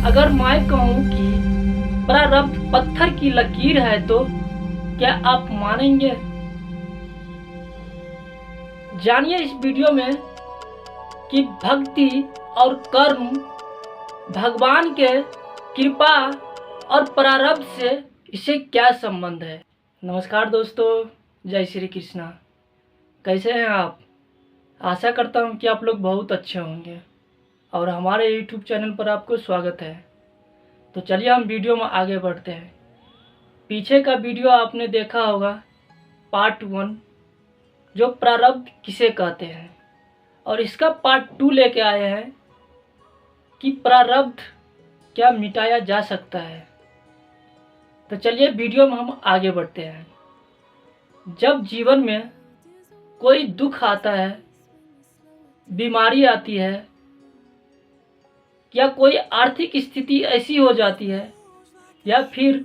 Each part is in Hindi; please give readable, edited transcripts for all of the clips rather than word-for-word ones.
अगर मैं कहूँ कि प्रारब्ध पत्थर की लकीर है तो क्या आप मानेंगे? जानिए इस वीडियो में कि भक्ति और कर्म, भगवान के कृपा और प्रारब्ध से इसे क्या संबंध है। नमस्कार दोस्तों, जय श्री कृष्णा। कैसे हैं आप? आशा करता हूं कि आप लोग बहुत अच्छे होंगे और हमारे YouTube चैनल पर आपको स्वागत है। तो चलिए हम वीडियो में आगे बढ़ते हैं। पीछे का वीडियो आपने देखा होगा, पार्ट 1, जो प्रारब्ध किसे कहते हैं, और इसका पार्ट 2 लेके आए हैं कि प्रारब्ध क्या मिटाया जा सकता है। तो चलिए वीडियो में हम आगे बढ़ते हैं। जब जीवन में कोई दुख आता है, बीमारी आती है, या कोई आर्थिक स्थिति ऐसी हो जाती है, या फिर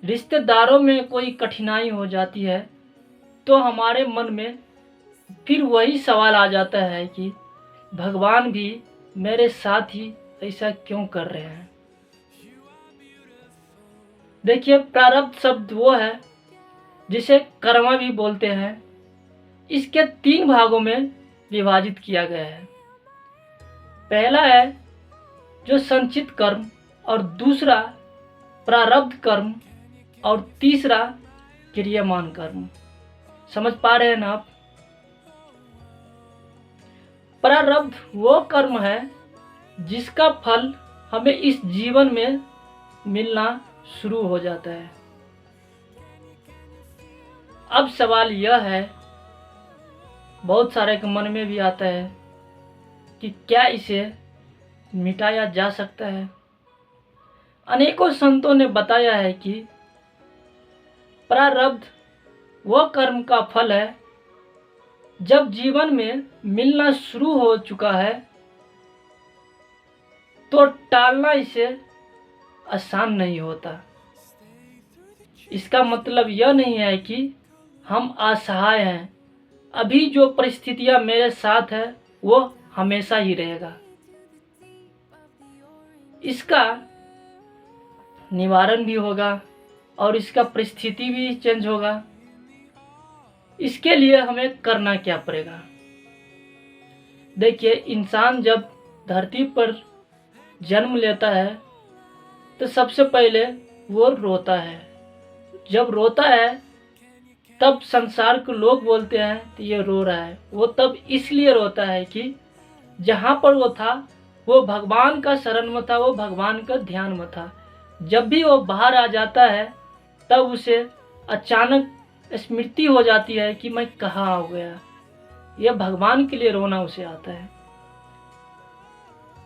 रिश्तेदारों में कोई कठिनाई हो जाती है, तो हमारे मन में फिर वही सवाल आ जाता है कि भगवान भी मेरे साथ ही ऐसा क्यों कर रहे हैं। देखिए, प्रारब्ध शब्द वो है जिसे कर्म भी बोलते हैं। इसके 3 भागों में विभाजित किया गया है। पहला है जो संचित कर्म, और दूसरा प्रारब्ध कर्म, और तीसरा क्रियामान कर्म। समझ पा रहे हैं ना आप? प्रारब्ध वो कर्म है जिसका फल हमें इस जीवन में मिलना शुरू हो जाता है। अब सवाल यह है, बहुत सारे के मन में भी आता है कि क्या इसे मिटाया जा सकता है। अनेकों संतों ने बताया है कि प्रारब्ध वह कर्म का फल है जब जीवन में मिलना शुरू हो चुका है तो टालना इसे आसान नहीं होता। इसका मतलब यह नहीं है कि हम असहाय हैं, अभी जो परिस्थितियां मेरे साथ है वो हमेशा ही रहेगा। इसका निवारण भी होगा और इसका परिस्थिति भी चेंज होगा। इसके लिए हमें करना क्या पड़ेगा? देखिए, इंसान जब धरती पर जन्म लेता है तो सबसे पहले वो रोता है। जब रोता है तब संसार के लोग बोलते हैं कि ये रो रहा है। वो तब इसलिए रोता है कि जहाँ पर वो था वो भगवान का शरण में था, वो भगवान का ध्यान में था। जब भी वो बाहर आ जाता है तब उसे अचानक स्मृति हो जाती है कि मैं कहाँ आ गया। यह भगवान के लिए रोना उसे आता है।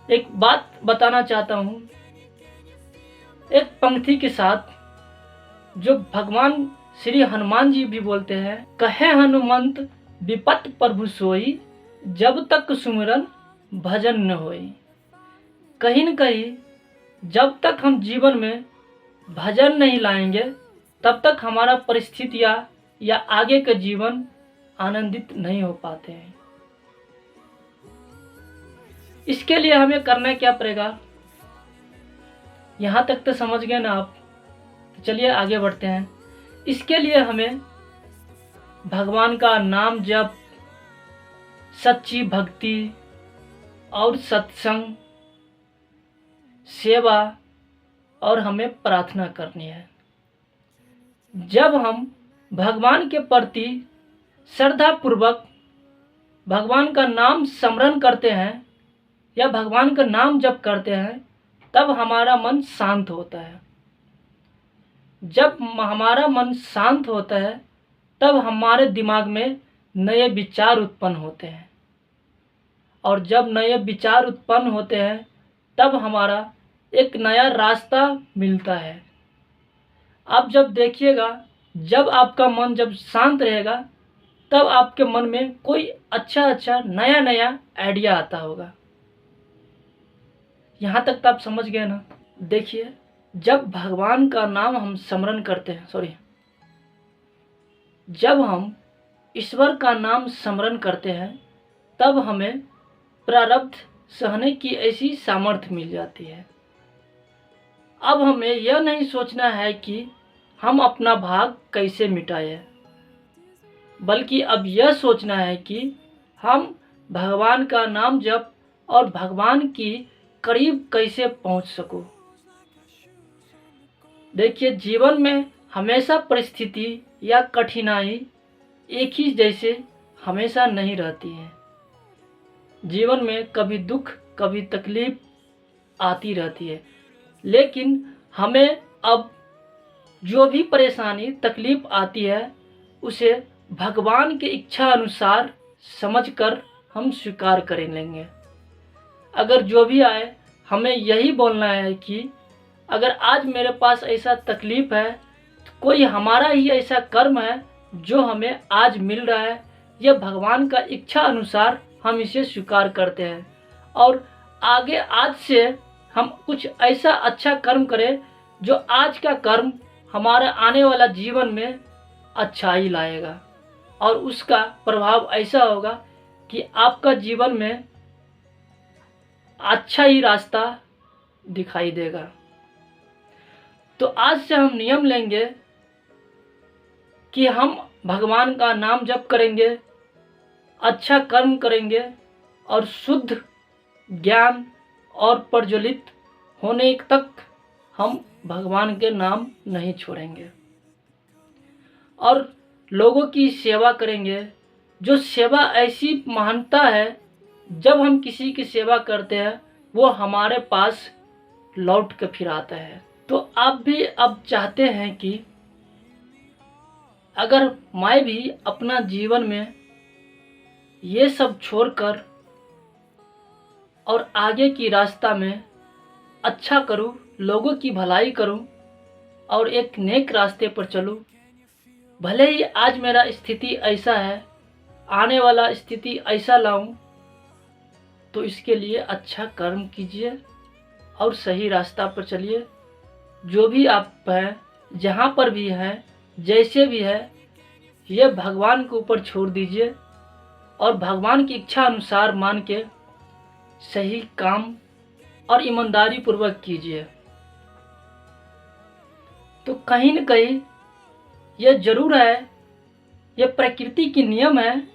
एक बात बताना चाहता हूँ, एक पंक्ति के साथ, जो भगवान श्री हनुमान जी भी बोलते हैं, कहे हनुमंत विपत प्रभु सोई, जब तक सुमिरन भजन न होई। कहीं न कहीं जब तक हम जीवन में भजन नहीं लाएंगे तब तक हमारा परिस्थितियाँ या आगे का जीवन आनंदित नहीं हो पाते हैं। इसके लिए हमें करना क्या पड़ेगा? यहाँ तक तो समझ गए ना आप? तो चलिए आगे बढ़ते हैं। इसके लिए हमें भगवान का नाम जप, सच्ची भक्ति और सत्संग, सेवा और हमें प्रार्थना करनी है। जब हम भगवान के प्रति श्रद्धा पूर्वक भगवान का नाम स्मरण करते हैं या भगवान का नाम जप करते हैं तब हमारा मन शांत होता है। जब हमारा मन शांत होता है तब हमारे दिमाग में नए विचार उत्पन्न होते हैं, और जब नए विचार उत्पन्न होते हैं तब हमारा एक नया रास्ता मिलता है। आप जब देखिएगा, जब आपका मन जब शांत रहेगा तब आपके मन में कोई अच्छा नया नया आइडिया आता होगा। यहाँ तक तो आप समझ गए ना? देखिए, जब भगवान का नाम हम स्मरण करते हैं, जब हम ईश्वर का नाम स्मरण करते हैं तब हमें प्रारब्ध सहने की ऐसी सामर्थ्य मिल जाती है। अब हमें यह नहीं सोचना है कि हम अपना भाग कैसे मिटाएं, बल्कि अब यह सोचना है कि हम भगवान का नाम जप और भगवान की करीब कैसे पहुंच सको। देखिए, जीवन में हमेशा परिस्थिति या कठिनाई एक ही जैसे हमेशा नहीं रहती है। जीवन में कभी दुख कभी तकलीफ आती रहती है, लेकिन हमें अब जो भी परेशानी तकलीफ आती है उसे भगवान की इच्छा अनुसार समझकर हम स्वीकार कर लेंगे। अगर जो भी आए हमें यही बोलना है कि अगर आज मेरे पास ऐसा तकलीफ है तो कोई हमारा ही ऐसा कर्म है जो हमें आज मिल रहा है, यह भगवान का इच्छा अनुसार हम इसे स्वीकार करते हैं और आगे आज से हम कुछ ऐसा अच्छा कर्म करें जो आज का कर्म हमारे आने वाला जीवन में अच्छाई लाएगा और उसका प्रभाव ऐसा होगा कि आपका जीवन में अच्छा ही रास्ता दिखाई देगा। तो आज से हम नियम लेंगे कि हम भगवान का नाम जप करेंगे, अच्छा कर्म करेंगे और शुद्ध ज्ञान और प्रज्वलित होने तक हम भगवान के नाम नहीं छोड़ेंगे और लोगों की सेवा करेंगे। जो सेवा ऐसी महानता है, जब हम किसी की सेवा करते हैं वो हमारे पास लौट कर फिर आता है। तो आप भी अब चाहते हैं कि अगर मैं भी अपना जीवन में ये सब छोड़कर और आगे की रास्ता में अच्छा करूं, लोगों की भलाई करूं और एक नेक रास्ते पर चलूं, भले ही आज मेरा स्थिति ऐसा है, आने वाला स्थिति ऐसा लाऊं, तो इसके लिए अच्छा कर्म कीजिए और सही रास्ता पर चलिए। जो भी आप हैं, जहाँ पर भी हैं, जैसे भी है, यह भगवान के ऊपर छोड़ दीजिए और भगवान की इच्छा अनुसार मान के सही काम और ईमानदारी पूर्वक कीजिए। तो कहीं न कहीं यह जरूर है, यह प्रकृति की नियम है,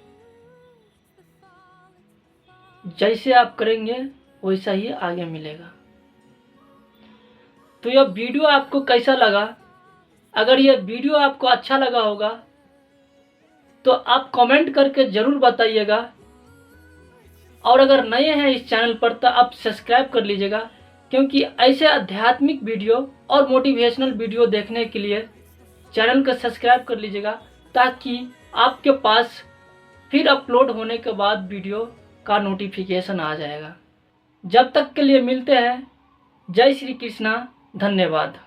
जैसे आप करेंगे वैसा ही आगे मिलेगा। तो यह वीडियो आपको कैसा लगा? अगर यह वीडियो आपको अच्छा लगा होगा तो आप कमेंट करके ज़रूर बताइएगा और अगर नए हैं इस चैनल पर तो आप सब्सक्राइब कर लीजिएगा, क्योंकि ऐसे आध्यात्मिक वीडियो और मोटिवेशनल वीडियो देखने के लिए चैनल को सब्सक्राइब कर लीजिएगा, ताकि आपके पास फिर अपलोड होने के बाद वीडियो का नोटिफिकेशन आ जाएगा। जब तक के लिए मिलते हैं। जय श्री कृष्णा। धन्यवाद।